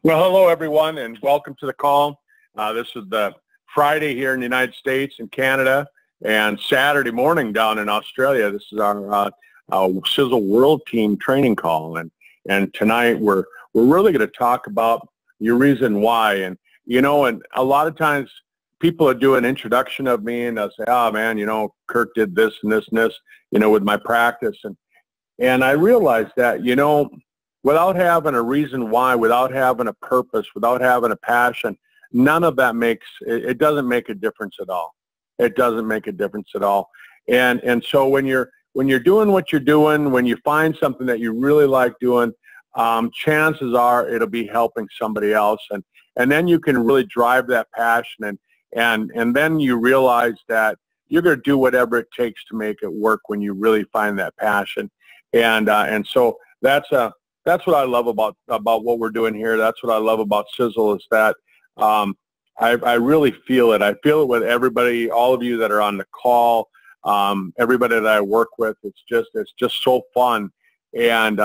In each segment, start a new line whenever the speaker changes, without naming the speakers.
Well, hello, everyone, and welcome to the call. This is the Friday here in the United States and Canada, and Saturday morning down in Australia. This is our Sisel World Team training call, and tonight we're really going to talk about your reason why. And and a lot of times people will do an introduction of me, and they'll say, "Oh man, Kurt did this and this and this, with my practice," and I realized that without having a reason why, without having a purpose, without having a passion, none of that it doesn't make a difference at all. It doesn't make a difference at all. And so when you're doing what you're doing, when you find something that you really like doing, chances are it'll be helping somebody else, and then you can really drive that passion, and then you realize that you're going to do whatever it takes to make it work when you really find that passion, and so that's what I love about what we're doing here. That's what I love about Sisel, is that I really feel it. I feel it with everybody, all of you that are on the call, everybody that I work with. It's just so fun, and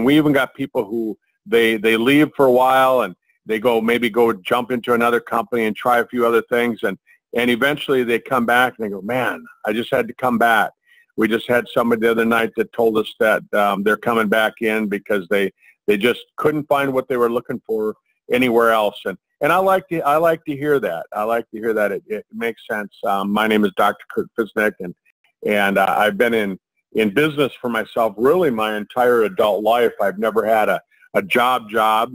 we even got people who they leave for a while and they maybe go jump into another company and try a few other things, and eventually they come back and they go, "Man, I just had to come back." We just had somebody the other night that told us that they're coming back in because they just couldn't find what they were looking for anywhere else, and I like to hear that. I like to hear that. It makes sense. My name is Dr. Kurt Fisnick, and I've been in business for myself really my entire adult life. I've never had a job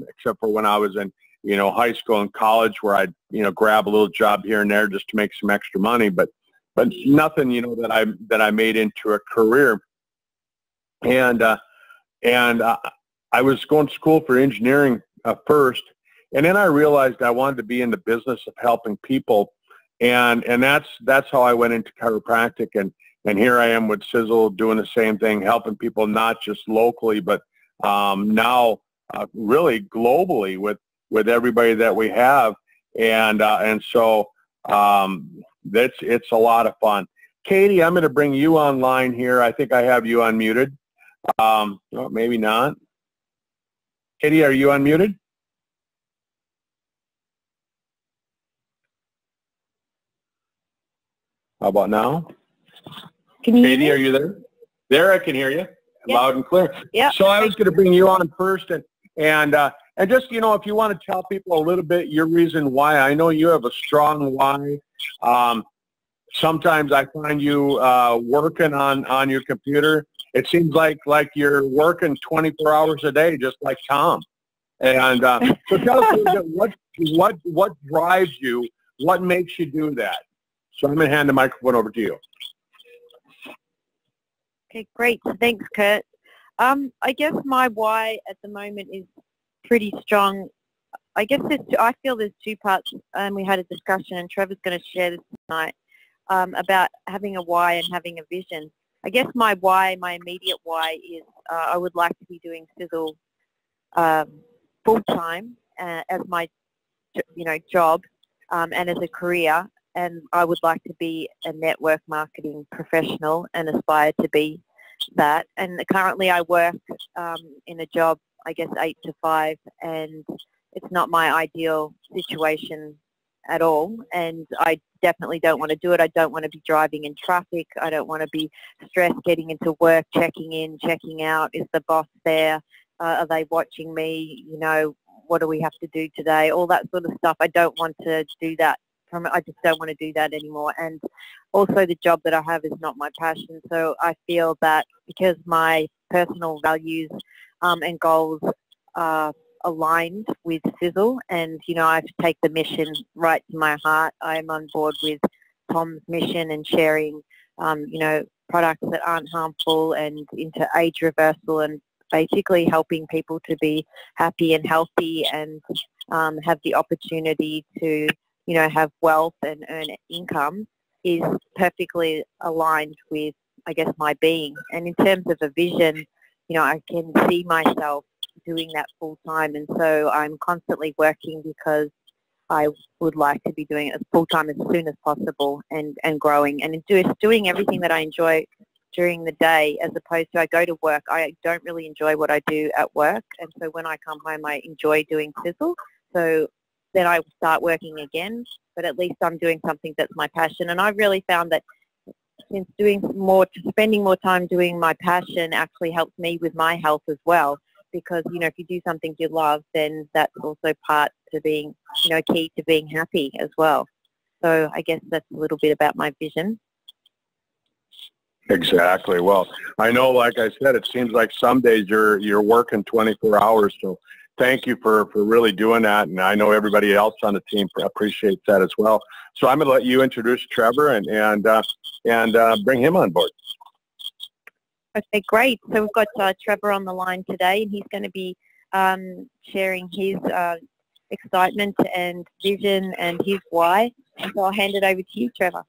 except for when I was in high school and college, where I'd grab a little job here and there just to make some extra money, but nothing that I made into a career. And I was going to school for engineering first, and then I realized I wanted to be in the business of helping people, and that's how I went into chiropractic, and here I am with Sisel doing the same thing, helping people not just locally, but now really globally with everybody that we have, and so it's a lot of fun. Katie, I'm going to bring you online here. I think I have you unmuted. Well, maybe not. Katie, are you unmuted? How about now?
Can you
Katie, are you there? There, I can hear you.
Yep.
Loud and clear.
Yep.
So I was going to bring you on first, and just, if you want to tell people a little bit your reason why. I know you have a strong why. Sometimes I find you working on your computer. It seems like you're working 24 hours a day, just like Tom. And so tell us a little bit, what drives you? What makes you do that? So I'm going to hand the microphone over to you.
Okay, great. Thanks, Kurt. I guess my why at the moment is pretty strong. I guess I feel there's two parts, and we had a discussion, and Trevor's going to share this tonight, about having a why and having a vision. I guess my why, my immediate why, is I would like to be doing Sisel full-time as my job and as a career, and I would like to be a network marketing professional and aspire to be that. And currently I work in a job, I guess 8 to 5, and it's not my ideal situation at all, and I definitely don't want to do it. I don't want to be driving in traffic. I don't want to be stressed getting into work, checking in, checking out. Is the boss there? Are they watching me? What do we have to do today? All that sort of stuff. I don't want to do that. I just don't want to do that anymore. And also the job that I have is not my passion. So I feel that because my personal values and goals are aligned with Sisel, and I have to take the mission right to my heart. I'm on board with Tom's mission and sharing products that aren't harmful and into age reversal, and basically helping people to be happy and healthy and have the opportunity to have wealth and earn income, is perfectly aligned with, I guess, my being. And in terms of a vision, I can see myself doing that full time, and so I'm constantly working because I would like to be doing it as full time as soon as possible, and growing and doing everything that I enjoy during the day, as opposed to I go to work. I don't really enjoy what I do at work, and so when I come home I enjoy doing Sisel. So then I start working again, but at least I'm doing something that's my passion. And I've really found that since spending more time doing my passion actually helps me with my health as well, because, you know, if you do something you love, then that's also part to being, you know, key to being happy as well. So I guess that's a little bit about my vision.
Exactly. Well, I know, like I said, it seems like some days you're working 24 hours. So thank you for really doing that. And I know everybody else on the team appreciates that as well. So I'm going to let you introduce Trevor and bring him on board.
Okay, great. So we've got Trevor on the line today, and he's going to be sharing his excitement and vision and his why. And so I'll hand it over to you, Trevor.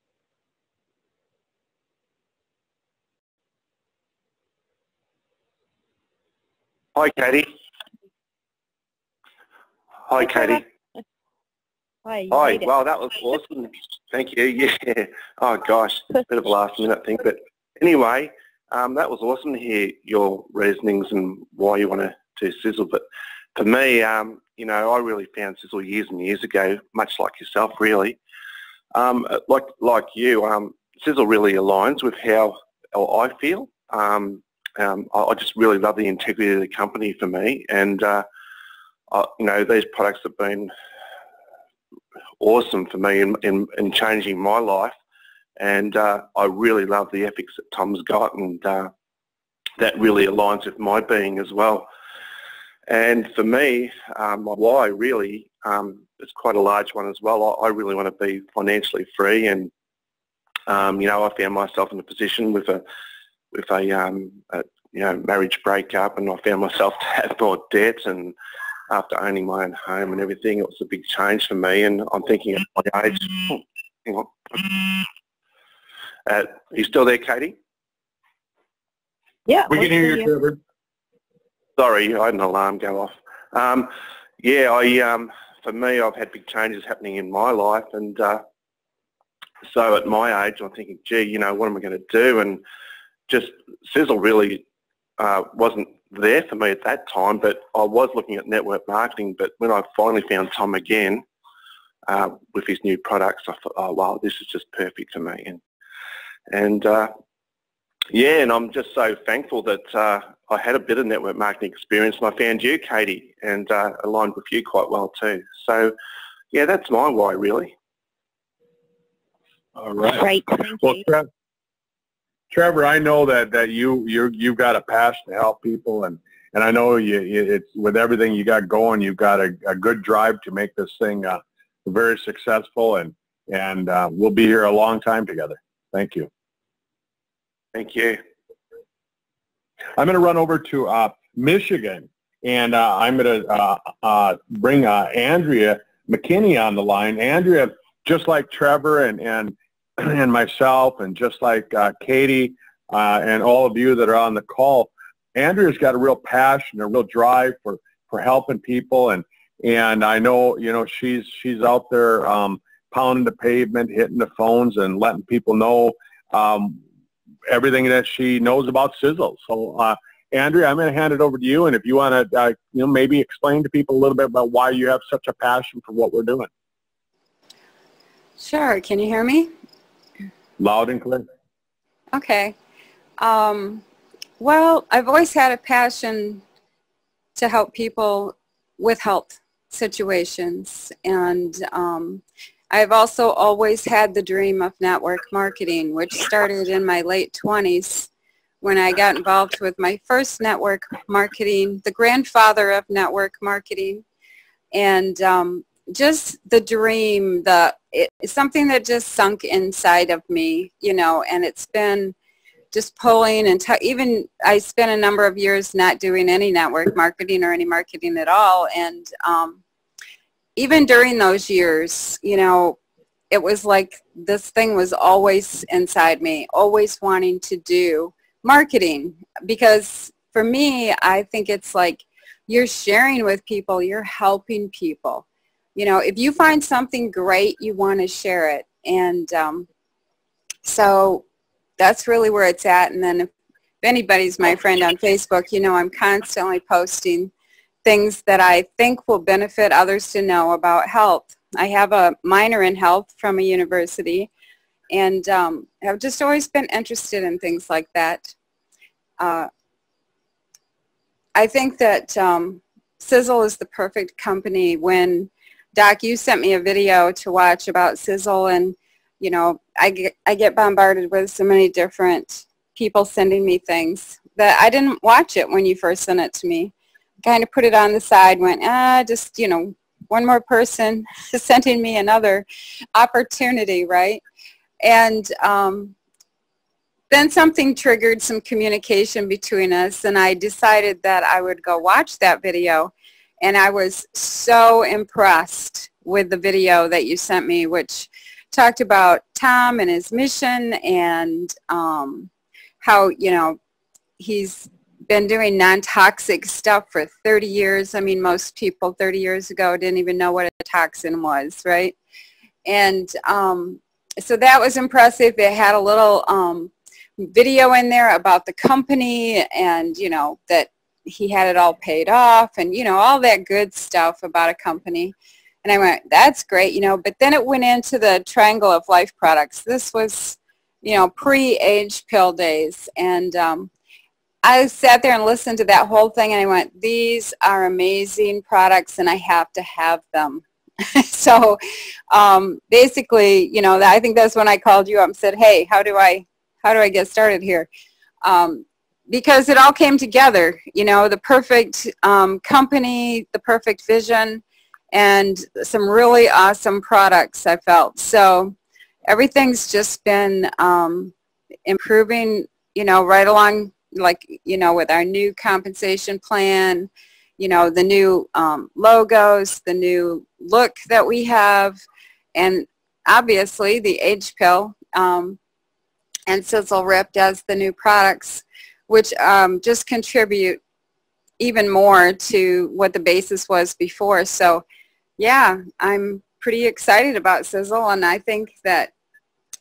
Hi, Katie. Hi, Katie.
Hi.
Hi. Wow, that was awesome. Thank you. Yeah. Oh, gosh. Bit of a last-minute thing. But anyway, that was awesome to hear your reasonings and why you want to do Sisel. But for me, you know, I really found Sisel years and years ago, much like yourself, really. Like you, Sisel really aligns with how I feel. I just really love the integrity of the company for me, and you know, these products have been awesome for me in changing my life, and I really love the ethics that Tom's got, and that really aligns with my being as well. And for me, my why really is quite a large one as well. I really want to be financially free, and you know, I found myself in a position with a you know, marriage breakup, and I found myself to have more debt, and after owning my own home and everything, it was a big change for me. And I'm thinking at my age, hang on, are you still there, Katie?
Yeah,
we can hear you, Trevor.
Sorry, I had an alarm go off. Yeah, for me, I've had big changes happening in my life, and so at my age, I'm thinking, gee, you know, what am I going to do? And just Sisel really wasn't there for me at that time, but I was looking at network marketing. But when I finally found Tom again with his new products, I thought, oh wow, this is just perfect for me. And yeah, and I'm just so thankful that I had a bit of network marketing experience, and I found you, Katie, and aligned with you quite well too. So yeah, that's my why, really.
All right.
Great. Thank you.
Trevor, I know that you've got a passion to help people, and I know it's with everything you got going, you've got a good drive to make this thing very successful, and we'll be here a long time together. Thank you.
Thank you.
I'm going to run over to Michigan, and I'm going to bring Andrea McKinney on the line. Andrea, just like Trevor and myself, and just like Katie and all of you that are on the call, Andrea's got a real passion, a real drive for helping people, and I know, you know, she's out there pounding the pavement, hitting the phones, and letting people know everything that she knows about Sisel. So, Andrea, I'm going to hand it over to you, and if you want to, you know, maybe explain to people a little bit about why you have such a passion for what we're doing.
Sure. Can you hear me?
Loud and clear.
Okay. Well, I've always had a passion to help people with health situations, and I've also always had the dream of network marketing, which started in my late 20s when I got involved with my first network marketing, the grandfather of network marketing, and just the dream, it's something that just sunk inside of me, you know, and it's been just pulling, and even I spent a number of years not doing any network marketing or any marketing at all, and even during those years, you know, it was like this thing was always inside me, always wanting to do marketing, because for me, I think it's like you're sharing with people, you're helping people. You know, if you find something great, you want to share it. And so that's really where it's at. And then if anybody's my friend on Facebook, you know I'm constantly posting things that I think will benefit others to know about health. I have a minor in health from a university, and have just always been interested in things like that. I think that Sisel is the perfect company. When, Doc, you sent me a video to watch about Sisel, and you know, I get bombarded with so many different people sending me things that I didn't watch it when you first sent it to me. Kind of put it on the side, went, just, you know, one more person sending me another opportunity, right? And then something triggered some communication between us, and I decided that I would go watch that video. And I was so impressed with the video that you sent me, which talked about Tom and his mission, and how, you know, he's been doing non-toxic stuff for 30 years. I mean, most people 30 years ago didn't even know what a toxin was, right? And so that was impressive. It had a little video in there about the company, and, you know, that he had it all paid off, and, you know, all that good stuff about a company. And I went, that's great, you know. But then it went into the Triangle of Life products. This was, you know, pre-age pill days. And I sat there and listened to that whole thing, and I went, these are amazing products, and I have to have them. So basically, you know, I think that's when I called you up and said, hey, how do I get started here? Because it all came together, you know, the perfect company, the perfect vision, and some really awesome products, I felt. So everything's just been improving, you know, right along, like, you know, with our new compensation plan, you know, the new logos, the new look that we have, and obviously the age pill and Sizzle Ripped as the new products, which just contribute even more to what the basis was before. So yeah, I'm pretty excited about Sizzle, and I think that,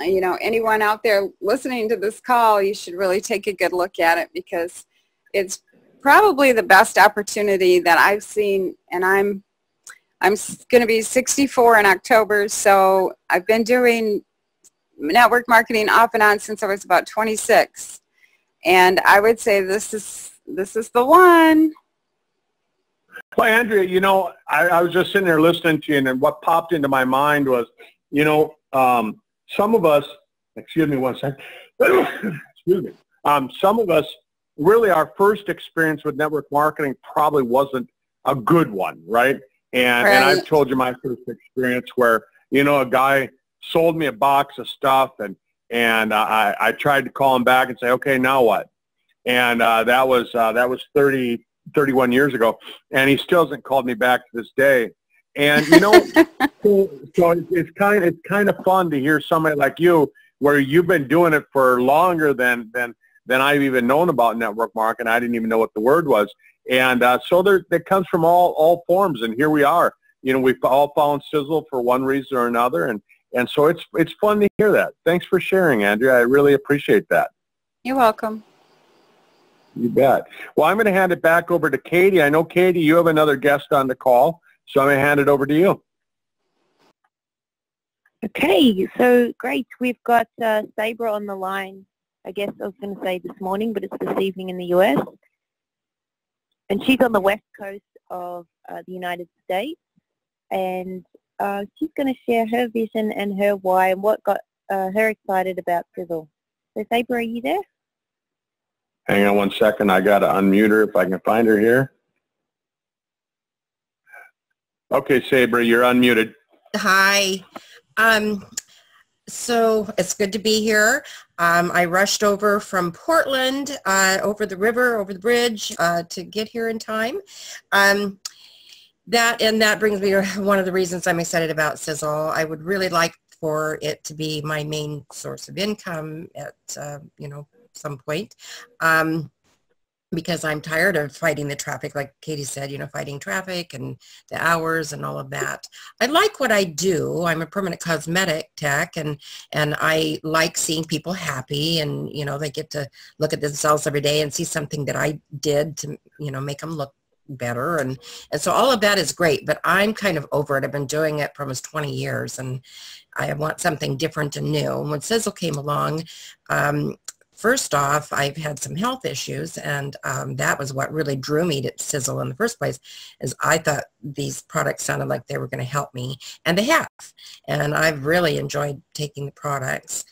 you know, anyone out there listening to this call, you should really take a good look at it, because it's probably the best opportunity that I've seen. And I'm going to be 64 in October, so I've been doing network marketing off and on since I was about 26, and I would say this is the one.
Well, Andrea, you know, I was just sitting there listening to you, and what popped into my mind was, you know, some of us, excuse me one second, excuse me, some of us, really our first experience with network marketing probably wasn't a good one, right? And I've told you my first experience where, you know, a guy sold me a box of stuff, and I tried to call him back and say, okay, now what? And that was 31 years ago, and he still hasn't called me back to this day. And, you know, so it's kind of fun to hear somebody like you, where you've been doing it for longer than I've even known about network marketing. I didn't even know what the word was. And so that comes from all forms, and here we are. You know, we've all found Sizzle for one reason or another, and so it's fun to hear that. Thanks for sharing, Andrea. I really appreciate that.
You're welcome.
You bet. Well, I'm going to hand it back over to Katie. I know, Katie, you have another guest on the call, so I'm going to hand it over to you.
Okay, so great. We've got Sabre on the line. I guess I was going to say this morning, but it's this evening in the US. And she's on the west coast of the United States. And she's going to share her vision and her why and what got her excited about Sizzle. So Sabre, are you there?
Hang on one second. I got to unmute her if I can find her here. Okay, Sabre, you're unmuted.
Hi. So it's good to be here. I rushed over from Portland, over the river, over the bridge, to get here in time. That brings me to one of the reasons I'm excited about Sizzle. I would really like for it to be my main source of income at, you know, some point. because I'm tired of fighting the traffic, like Katie said, you know, fighting traffic and the hours and all of that. I like what I do. I'm a permanent cosmetic tech, and I like seeing people happy, and, you know, they get to look at themselves every day and see something that I did to, you know, make them look better. And so all of that is great, but I'm kind of over it. I've been doing it for almost 20 years, and I want something different and new. And when Sisel came along, first off, I've had some health issues, and that was what really drew me to Sisel in the first place, is I thought these products sounded like they were going to help me, and they have. And I've really enjoyed taking the products.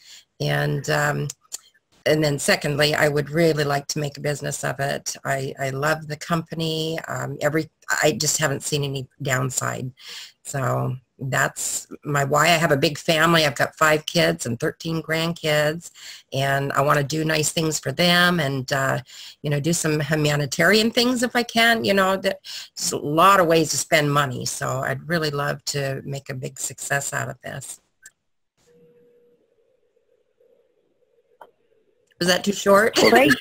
And then secondly, I would really like to make a business of it. I love the company. I just haven't seen any downside. So that's my why. I have a big family. I've got 5 kids and 13 grandkids, and I want to do nice things for them, and you know, do some humanitarian things if I can. You know, there's a lot of ways to spend money, so I'd really love to make a big success out of this. Was that too short?
Great.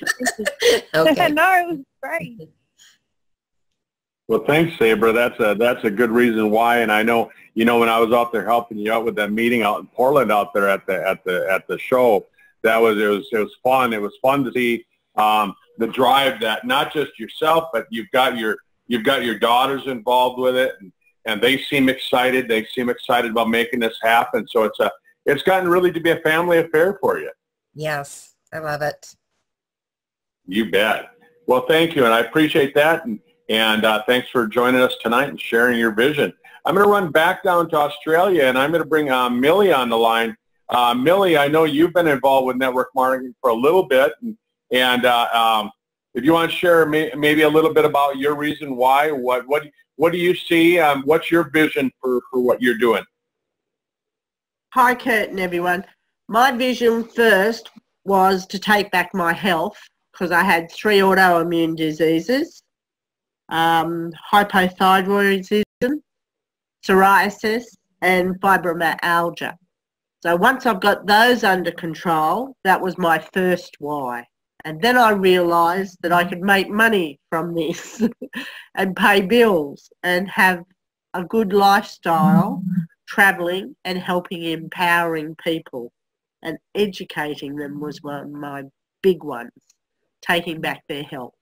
Okay.
No, it was great.
Well, thanks, Sabra. That's a good reason why. And I know, you know, when I was out there helping you out with that meeting out in Portland out there at the show, it was fun. It was fun to see the drive that not just yourself, but you've got your daughters involved with it, and they seem excited. They seem excited about making this happen. So it's gotten really to be a family affair for you.
Yes, I love it.
You bet. Well, thank you, and I appreciate that. And thanks for joining us tonight and sharing your vision. I'm going to run back down to Australia, and I'm going to bring Millie on the line. Millie, I know you've been involved with network marketing for a little bit, and if you want to share maybe a little bit about your reason why, what do you see? What's your vision for what you're doing?
Hi, Kurt and everyone. My vision first was to take back my health, because I had 3 autoimmune diseases. Hypothyroidism, psoriasis, and fibromyalgia. So once I've got those under control, that was my first why. And then I realised that I could make money from this and pay bills and have a good lifestyle, travelling and helping, empowering people, and educating them was one of my big ones, taking back their health.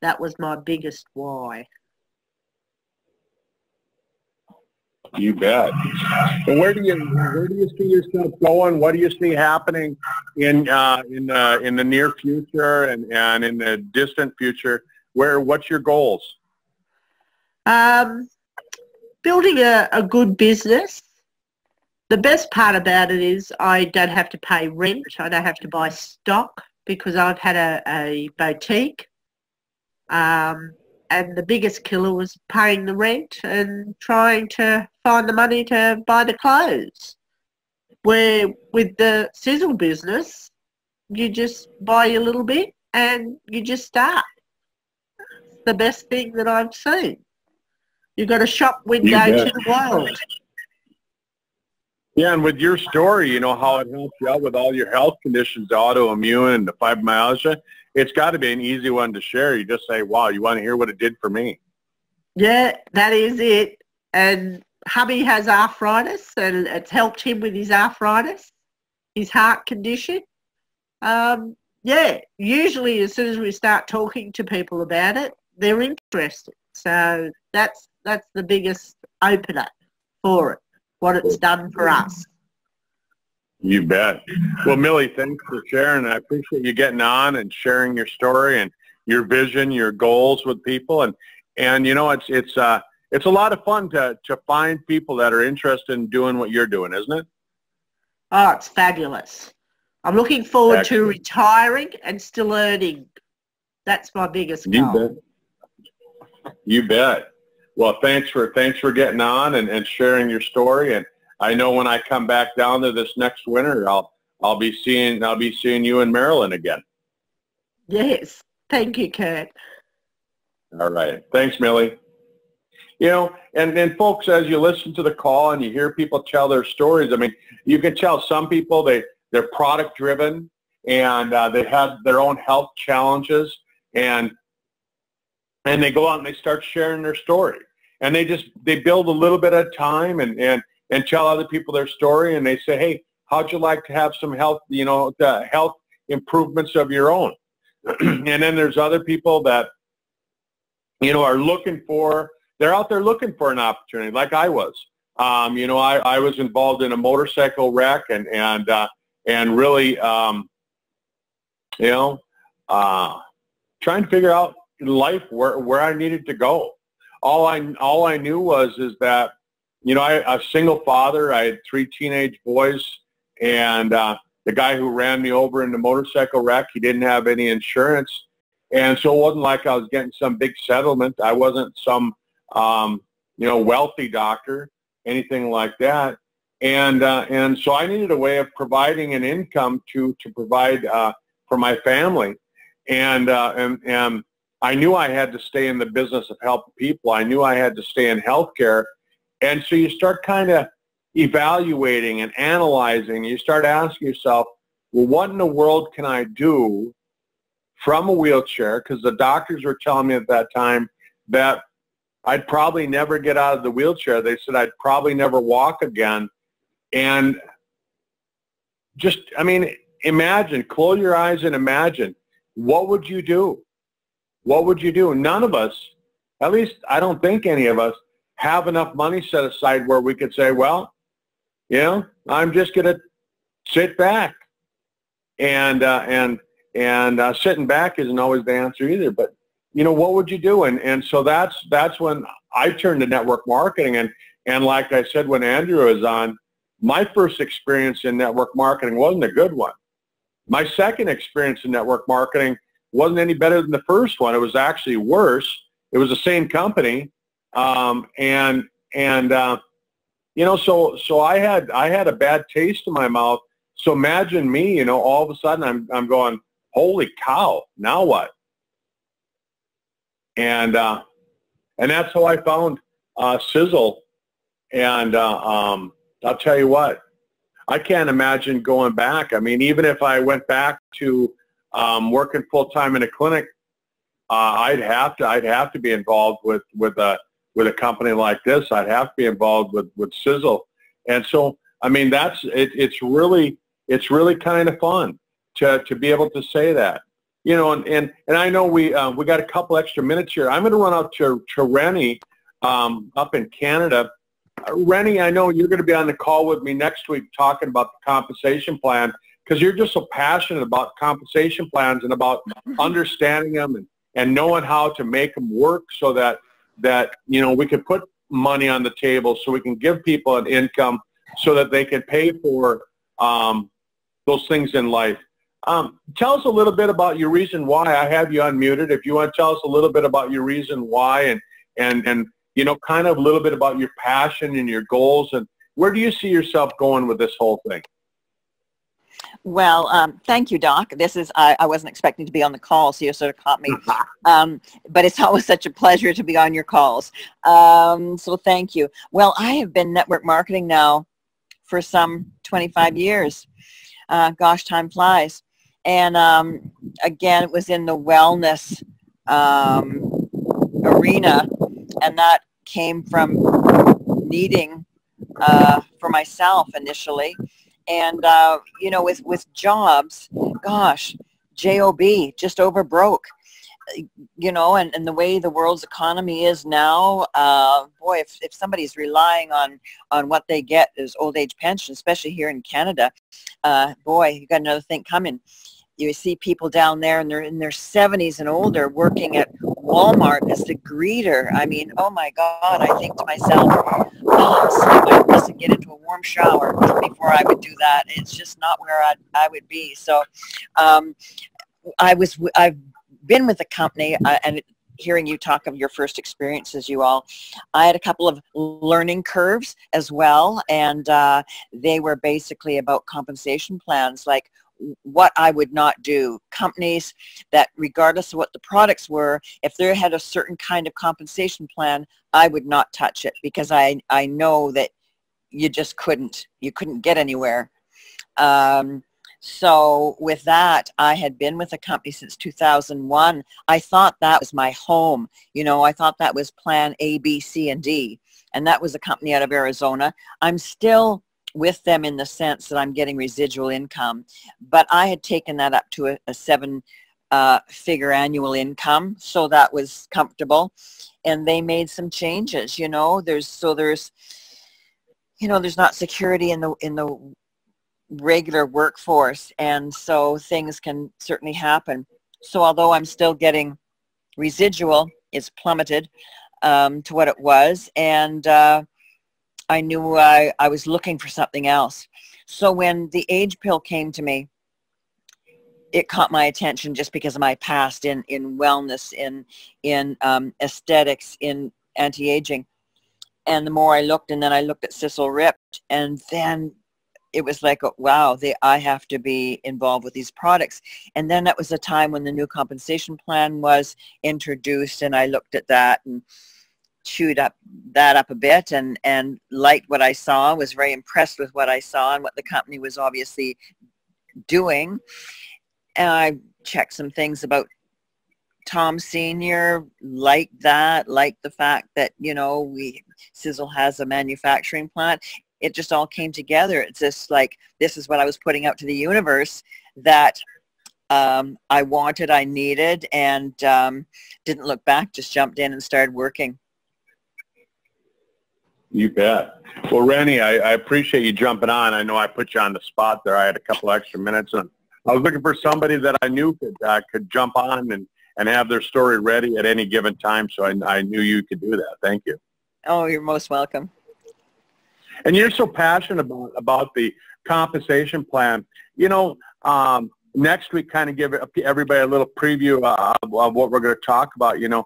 That was my biggest why.
You bet. And where do you see yourself going? What do you see happening in the near future and in the distant future? What's your goals?
Building a good business. The best part about it is I don't have to pay rent. I don't have to buy stock, because I've had a boutique. And the biggest killer was paying the rent and trying to find the money to buy the clothes. Where with the Sisel business, you just buy a little bit and you just start. It's the best thing that I've seen. You've got a shop window to the world.
Yeah, and with your story, you know, how it helps you out with all your health conditions, the autoimmune and the fibromyalgia, it's got to be an easy one to share. You just say, wow, you want to hear what it did for me? Yeah,
that is it. And hubby has arthritis, and it's helped him with his arthritis, his heart condition. Yeah, usually as soon as we start talking to people about it, they're interested. So that's the biggest opener for it, what it's done for us.
You bet. Well, Millie, thanks for sharing. I appreciate you getting on and sharing your story and your vision, your goals with people. And you know, it's a lot of fun to find people that are interested in doing what you're doing, isn't it?
Oh, it's fabulous. I'm looking forward to retiring and still earning. That's my biggest goal.
You bet. Well, thanks for getting on and sharing your story. And I know when I come back down there this next winter, I'll be seeing you in Maryland again.
Yes. Thank you, Kurt.
All right. Thanks, Millie. You know, and then folks, as you listen to the call and you hear people tell their stories, I mean, you can tell some people they're product driven and they have their own health challenges, and they go out and they start sharing their story, and they build a little bit at a time, and tell other people their story, and they say, hey, how'd you like to have some health, the health improvements of your own? And then there's other people that, are they're out there looking for an opportunity, like I was. I was involved in a motorcycle wreck, and really, trying to figure out in life where I needed to go. All I knew is that, I'm a single father. I had 3 teenage boys, and the guy who ran me over in the motorcycle wreck, he didn't have any insurance, and so it wasn't like I was getting some big settlement. I wasn't some wealthy doctor, anything like that, and so I needed a way of providing an income to provide for my family, and I knew I had to stay in the business of helping people. I knew I had to stay in healthcare. And so you start kind of evaluating and analyzing. You start asking yourself, well, what in the world can I do from a wheelchair? Because the doctors were telling me at that time that I'd probably never get out of the wheelchair. They said I'd probably never walk again. And just, imagine, close your eyes and imagine, what would you do? What would you do? None of us, at least I don't think any of us, have enough money set aside where we could say, well, I'm just going to sit back. And sitting back isn't always the answer either. But, what would you do? And so that's when I turned to network marketing. And like I said, when Andrew was on, my first experience in network marketing wasn't a good one. My second experience in network marketing wasn't any better than the first one. It was actually worse. It was the same company. So I had a bad taste in my mouth. So imagine me, all of a sudden I'm going, holy cow, now what? And that's how I found Sisel. And I'll tell you what, I can't imagine going back. Even if I went back to working full time in a clinic, I'd have to be involved with a company like this. I'd have to be involved with Sisel. And so, it's really kind of fun to be able to say that, and I know we got a couple extra minutes here. I'm going to run out to Rennie up in Canada. Rennie, I know you're going to be on the call with me next week talking about the compensation plan, because you're just so passionate about compensation plans and about understanding them and knowing how to make them work so that we can put money on the table, so we can give people an income so that they can pay for those things in life. Tell us a little bit about your reason why. I have you unmuted. If you want to tell us a little bit about your reason why and kind of a little bit about your passion and your goals, and where do you see yourself going with this whole thing?
Well, thank you, Doc. I wasn't expecting to be on the call, so you sort of caught me. But it's always such a pleasure to be on your calls. So thank you. Well, I have been network marketing now for some 25 years. Gosh, time flies. And again, it was in the wellness arena, and that came from needing for myself initially. And, with jobs, gosh, J-O-B, just over broke, and the way the world's economy is now, boy, if somebody's relying on what they get as old age pension, especially here in Canada, boy, you got another thing coming. You see people down there and they're in their 70s and older working at Walmart as the greeter. Oh my God, I think to myself, I must get into a warm shower before I would do that. It's just not where I would be. So I've been with the company, and hearing you talk of your first experiences, you all, I had a couple of learning curves as well, and they were basically about compensation plans, like what I would not do. Companies that, regardless of what the products were, if they had a certain kind of compensation plan, I would not touch it, because I know that you just couldn't get anywhere. So with that, I had been with the company since 2001. I thought that was my home. You know, I thought that was plan A, B, C, and D. And that was a company out of Arizona. I'm still with them in the sense that I'm getting residual income, but I had taken that up to a seven-figure annual income, so that was comfortable. And they made some changes. You know, there's not security in the regular workforce, and so things can certainly happen. So although I'm still getting residual, it's plummeted to what it was, and I knew I was looking for something else. So when the age pill came to me, it caught my attention just because of my past in wellness, in aesthetics, in anti-aging. And the more I looked, and then I looked at Sisel Ripped, and then it was like, wow, I have to be involved with these products. And then that was a time when the new compensation plan was introduced, and I looked at that and chewed that up a bit, and liked what I saw, was very impressed with what I saw and what the company was obviously doing. And I checked some things about Tom Sr., like the fact that, you know, Sisel has a manufacturing plant. It just all came together. It's just like, this is what I was putting out to the universe that I wanted, I needed, and didn't look back, just jumped in and started working.
You bet. Well, Rennie, I appreciate you jumping on. I know I put you on the spot there. I had a couple extra minutes, and I was looking for somebody that I knew could jump on and have their story ready at any given time, so I knew you could do that. Thank you.
Oh, you're most welcome.
And you're so passionate about the compensation plan. You know, next week, kind of give everybody a little preview of what we're going to talk about. You know,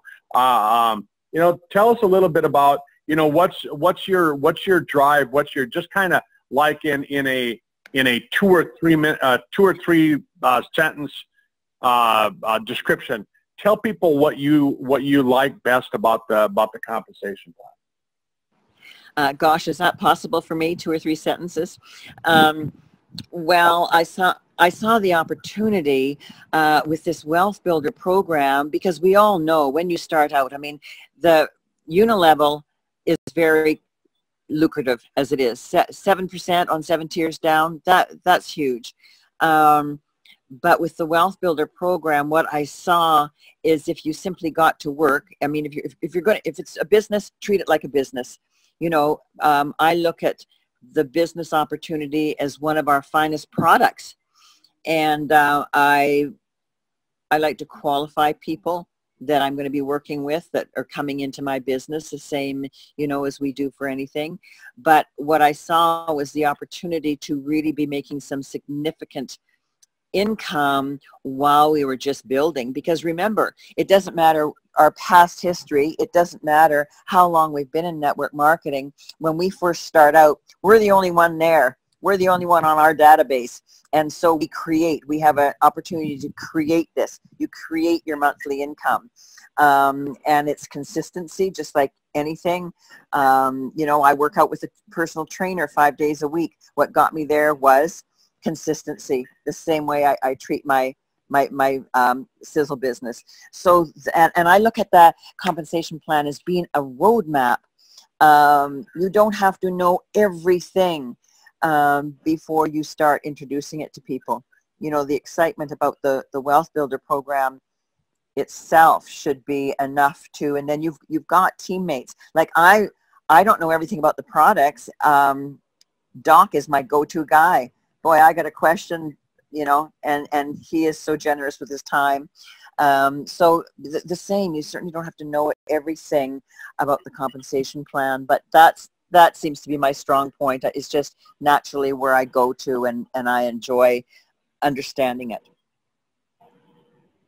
tell us a little bit about, you know, what's your drive? What's your, just kind of like in a 2 or 3 sentence description. Tell people what you like best about the compensation plan.
Gosh, is that possible for me? 2 or 3 sentences? Well, I saw the opportunity with this Wealth Builder program, because we all know when you start out, I mean, the unilevel is very lucrative as it is. 7% on 7 tiers down, that's huge. But with the Wealth Builder program, what I saw is if you simply got to work, I mean, if it's a business, treat it like a business. You know, I look at the business opportunity as one of our finest products. And I like to qualify people that I'm going to be working with that are coming into my business, the same, you know, as we do for anything. But what I saw was the opportunity to really be making some significant income while we were just building. Because remember, it doesn't matter our past history. It doesn't matter how long we've been in network marketing. When we first start out, we're the only one there. We're the only one on our database. And so we have an opportunity to create this. You create your monthly income. And it's consistency, just like anything. You know, I work out with a personal trainer 5 days a week. What got me there was consistency, the same way I treat my Sisel business. So, and I look at that compensation plan as being a roadmap. You don't have to know everything before you start introducing it to people. You know, the excitement about the Wealth Builder program itself should be enough to, and then you've got teammates. Like I don't know everything about the products. Doc is my go-to guy. Boy, I got a question, you know, and he is so generous with his time. So the same, you certainly don't have to know everything about the compensation plan, but that seems to be my strong point. It's just naturally where I go to, and I enjoy understanding it.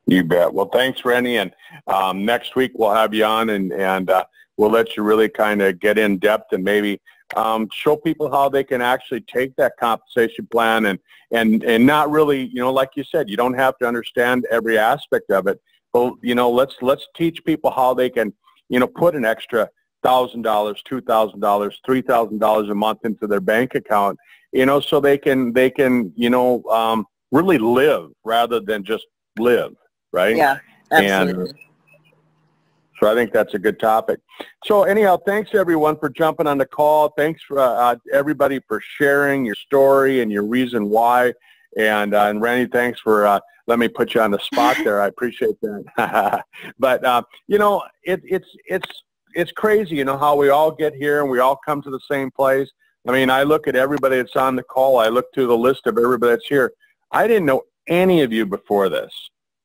You bet. Well, thanks, Rennie. And next week we'll have you on, and we'll let you really kind of get in depth and maybe show people how they can actually take that compensation plan and not really, you know, like you said, you don't have to understand every aspect of it. But, you know, let's teach people how they can, you know, put an extra $1,000, $2,000, $3,000 a month into their bank account, you know, so they can, you know, really live rather than just live, right?
Yeah, absolutely.
And so I think that's a good topic. So anyhow, thanks everyone for jumping on the call. Thanks for everybody for sharing your story and your reason why. And Randy, thanks for let me put you on the spot there. I appreciate that. But you know, it's crazy, you know, how we all get here and we all come to the same place. I mean, I look at everybody that's on the call. I look through the list of everybody that's here. I didn't know any of you before this.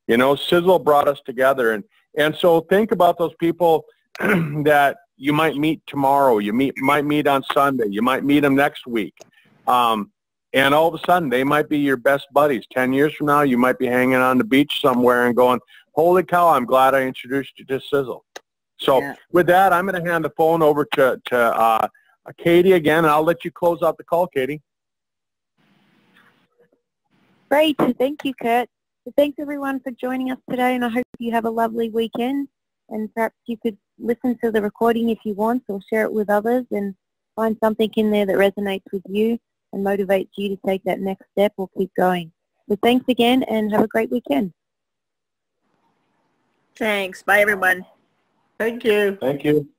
You know, Sisel brought us together, and so think about those people that you might meet tomorrow. You might meet on Sunday. You might meet them next week. And all of a sudden, they might be your best buddies. 10 years from now, you might be hanging on the beach somewhere and going, holy cow, I'm glad I introduced you to Sisel. So with that, I'm going to hand the phone over to Katie again, and I'll let you close out the call, Katie.
Great. Thank you, Kurt. So thanks, everyone, for joining us today, and I hope you have a lovely weekend. And perhaps you could listen to the recording if you want, or share it with others and find something in there that resonates with you and motivates you to take that next step or keep going. So thanks again, and have a great weekend.
Thanks. Bye, everyone.
Thank you.
Thank you.